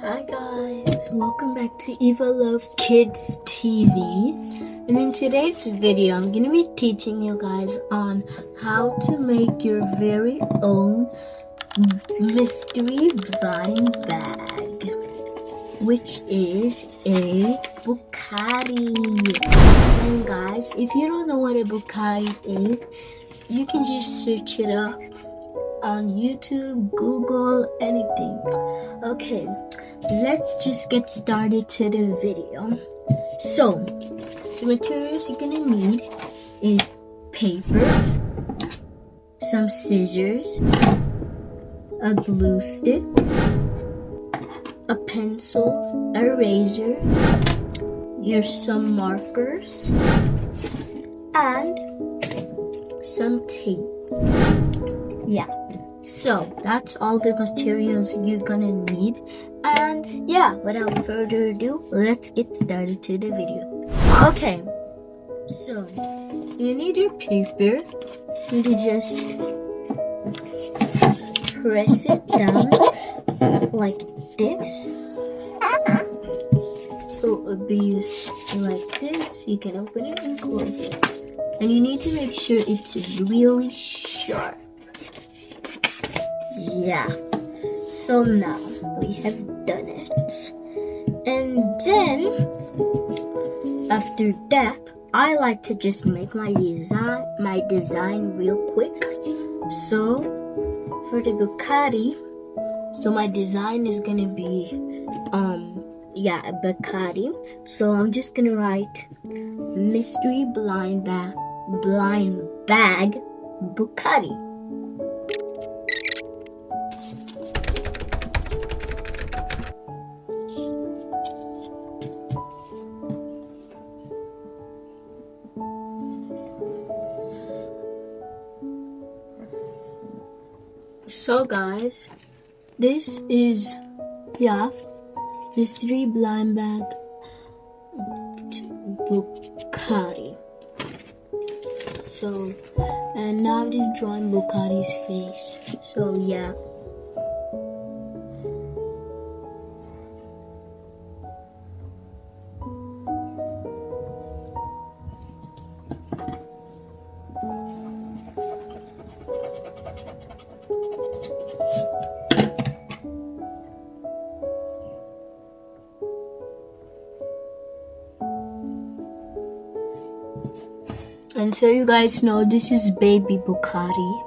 Hi guys, welcome back to Eva Love Kids TV. And in today's video, I'm going to be teaching you guys on how to make your very own mystery blind bag, which is a Bokary. And guys, if you don't know what a Bokary is, you can just search it up on YouTube, Google, anything. Okay, let's just get started to the video. So, the materials you're gonna need is paper, some scissors, a glue stick, a pencil, a eraser, some markers, and some tape. Yeah, so that's all the materials you're gonna need. And yeah, without further ado, let's get started to the video. Okay, so you need your paper. You can just press it down like this. So it'll be like this. You can open it and close it. And you need to make sure it's really sharp. Yeah, so now we have done it. And then after that, I like to just make my design real quick. So for the Bokary, so my design is gonna be a Bokary. So I'm just gonna write mystery blind bag Bokary. So guys, this is mystery blind bag Bokary. So, and now I'm just drawing Bokary's face. So yeah. And so you guys know, this is baby Bokary.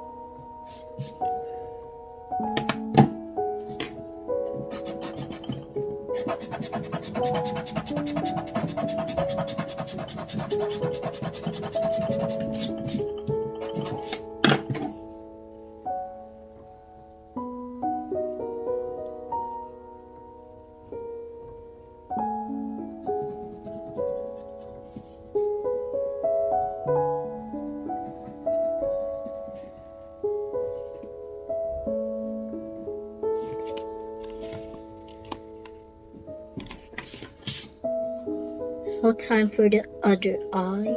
So time for the other eye.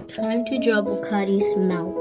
Time to draw Bokary's mouth.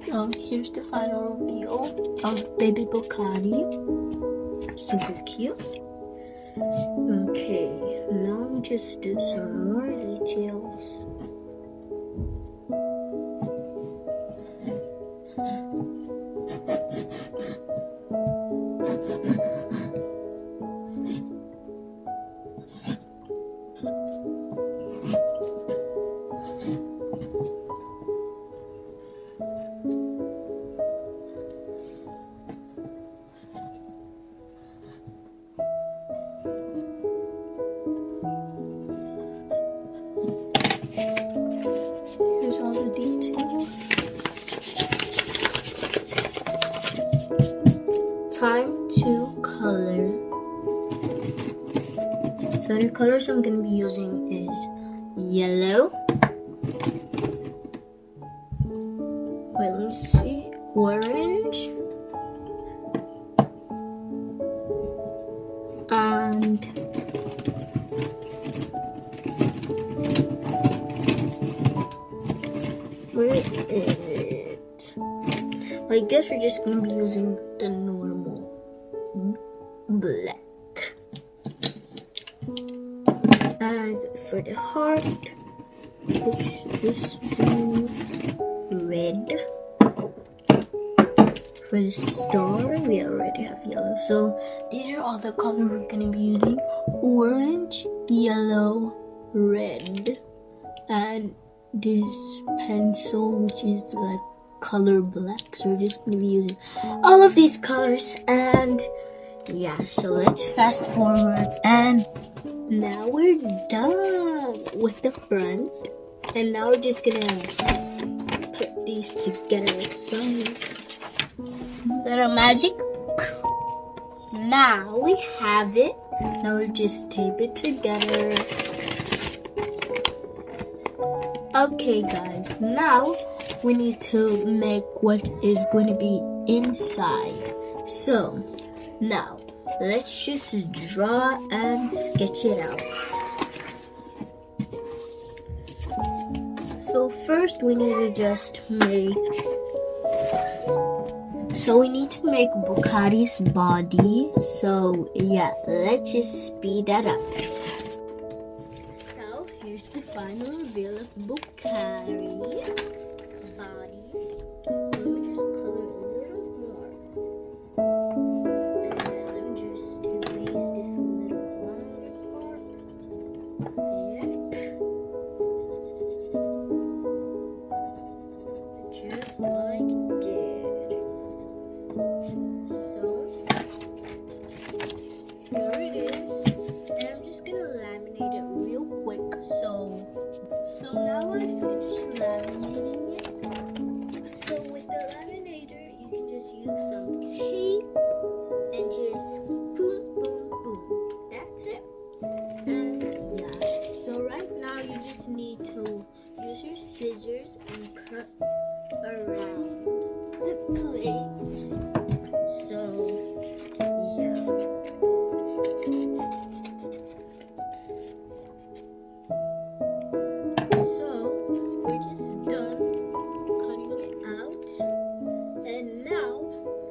So here's the final reveal of baby Bokary. Super cute. Okay, now we just do some more details. Here's all the details. Time to color. So the colors I'm going to be using is yellow. Wait, let me see. Orange. And where is it? I guess we're just gonna be using the normal black. And for the heart, let's just do red. For the star, we already have yellow. So these are all the colors we're gonna be using: orange, yellow, red, and this pencil, which is like color black. So we're just gonna be using all of these colors. And yeah, so let's fast forward, and now we're done with the front, and now we're just gonna put these together. So little magic. Now we have it. Now we just tape it together. Okay guys, now we need to make what is going to be inside. So now let's just draw and sketch it out. So first we need to just make Bokary's body. So yeah, let's just speed that up. So here's the final reveal of Bokary body. Let me just color a little more. And let me just erase this little longer part. Yep. Just like that. So here it is, and I'm just gonna laminate it real quick. So now I finished laminating it. So with the laminator, you can just use some tape and just boom, boom, boom. That's it. And yeah. So right now you just need to use your scissors and cut around the place. So yeah. So we're just done cutting it out, and now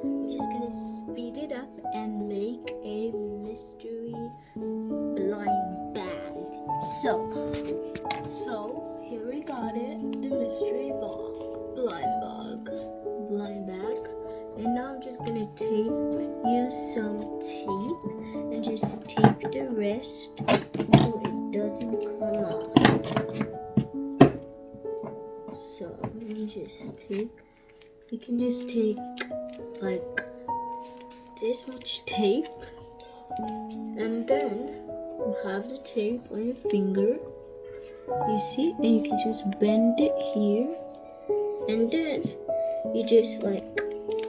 I'm just gonna speed it up and make a mystery blind bag. So here we got it, the mystery blind bag. And now I'm just gonna use some tape and just tape the rest to it. doesn't come out. So let me just take, you can just take like this much tape, and then you have the tape on your finger, you see, and you can just bend it here, and then you just like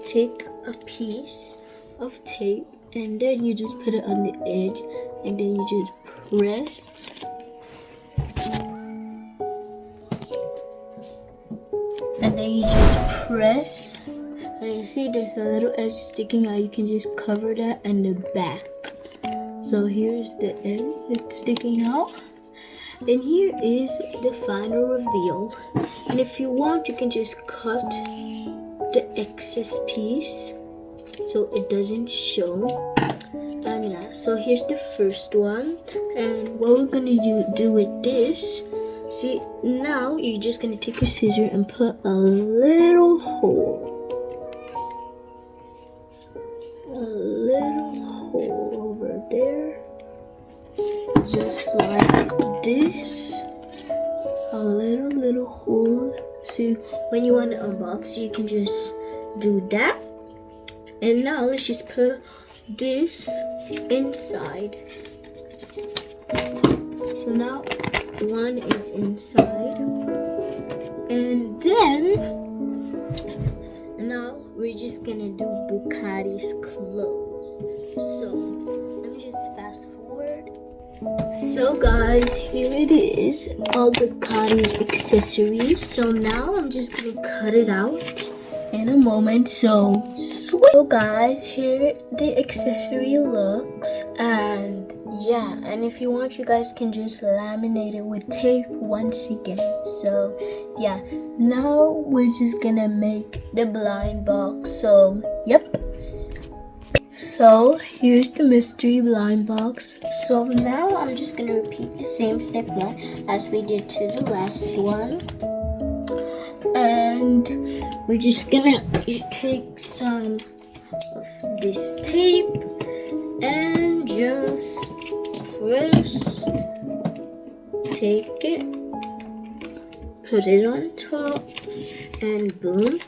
take a piece of tape, and then you just put it on the edge, and then you just press, and then you just press, and you see there's a little edge sticking out. You can just cover that in the back. So here's the end, it's sticking out, and here is the final reveal. And if you want, you can just cut the excess piece so it doesn't show. And yeah, so here's the first one, and what we're gonna do with this, see, now you're just gonna take your scissor and put a little hole over there, just like this, a little hole. So when you want to unbox, you can just do that. And now let's just put this inside. So now one is inside, and then now we're just gonna do Bokary's clothes. So let me just fast forward. So guys, here it is, all Bokary's accessories. So now I'm just gonna cut it out in a moment. So guys, here the accessory looks, and yeah, and if you want, you guys can just laminate it with tape once again. So yeah, now we're just gonna make the blind box. So yep, so here's the mystery blind box. So now I'm just gonna repeat the same step as we did to the last one, and we're just gonna take some of this tape and just press, take it, put it on top, and boom.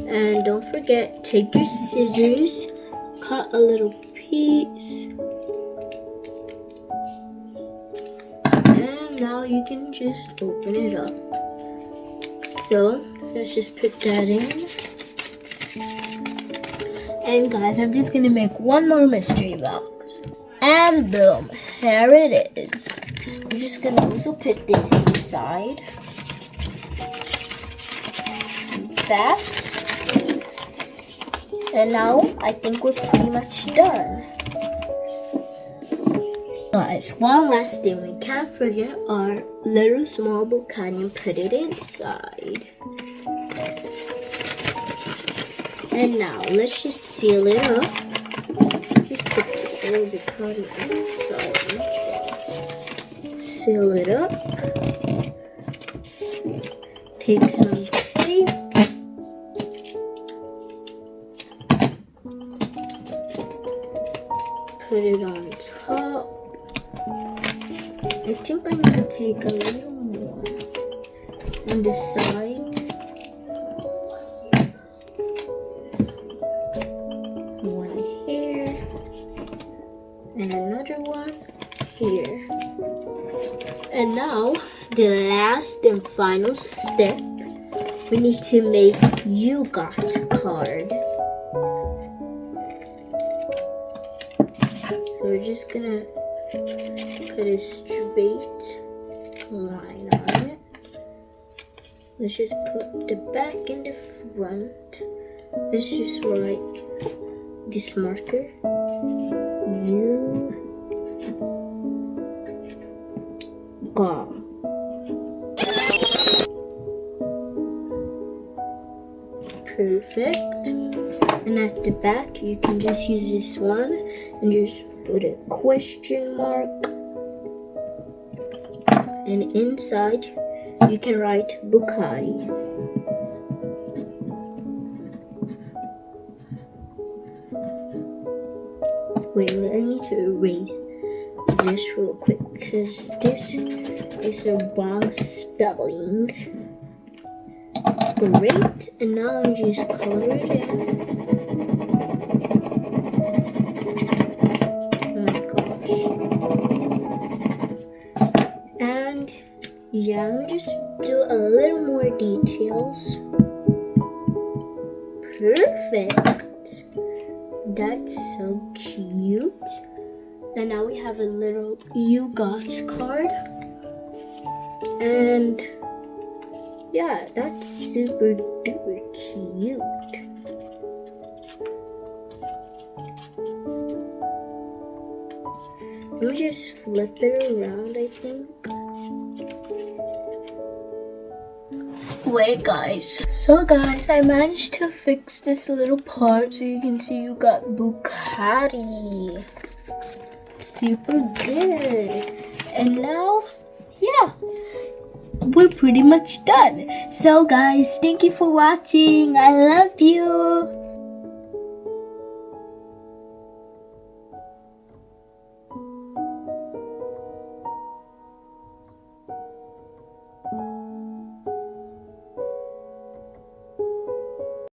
And don't forget, take your scissors, cut a little piece, and now you can just open it up. So let's just put that in. And guys, I'm just gonna make one more mystery box, and boom, here it is. I'm just gonna also put this inside. Fast. And now I think we're pretty much done. Guys, one last thing, we can't forget our little small Bokary and put it inside. And now let's just seal it up. Just put this little Bokary inside. Seal it up. Take some tape. Put it on top. I think I'm gonna take a little more on the sides. One here and another one here. And now the last and final step, we need to make You Got card. We're just gonna put a straight line on it. Let's just put the back in the front. Let's just write this marker. You got. Perfect. And at the back, you can just use this one and just put a question mark. And inside, you can write Bokary. Wait, I need to erase this real quick. because this is a wrong spelling. Great, and now I'm just color it in. Oh my gosh. And yeah, let me just do a little more details. Perfect. That's so cute. And now we have a little You Got card. And yeah, that's super duper cute. Let me just flip it around, I think. Wait guys. So guys, I managed to fix this little part so you can see You Got Bokary. Super good. And now, yeah, we're pretty much done. So guys, thank you for watching. I love you.